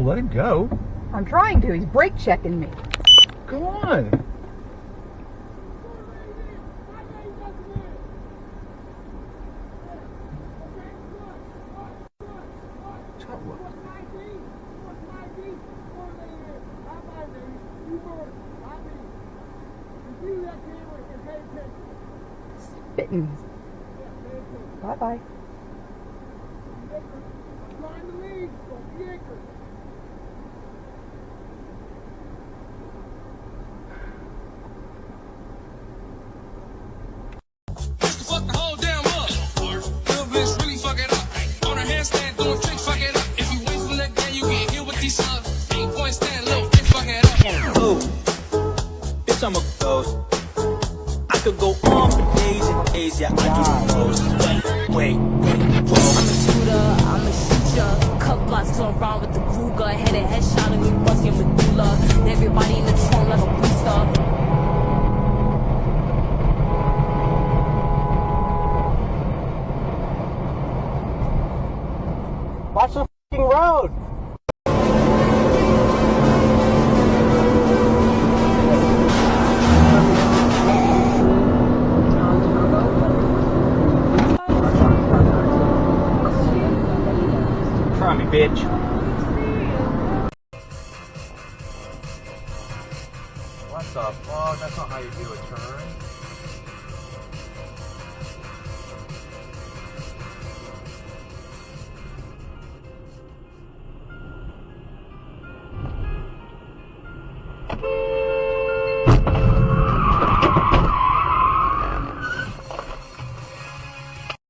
Let him go. I'm trying to. He's brake checking me. Go on. Spitting. Bye-bye. Fuck the whole damn up. Little bitch really fuck it up. On her handstand doing tricks, fuck it up. If you wait from that game, you get hit with these subs. 8 point stand, little bitch fuck it up. Ooh, bitch, I'm a ghost. I could go on for days and days, yeah, I do the most. Wait, whoa. I'm a shooter, I'm a shooter. Cut blocks turn around with the Ruger. Head headshot and we bust your medulla. Everybody in the trunk like a booster. Watch the fucking road. Try me, bitch.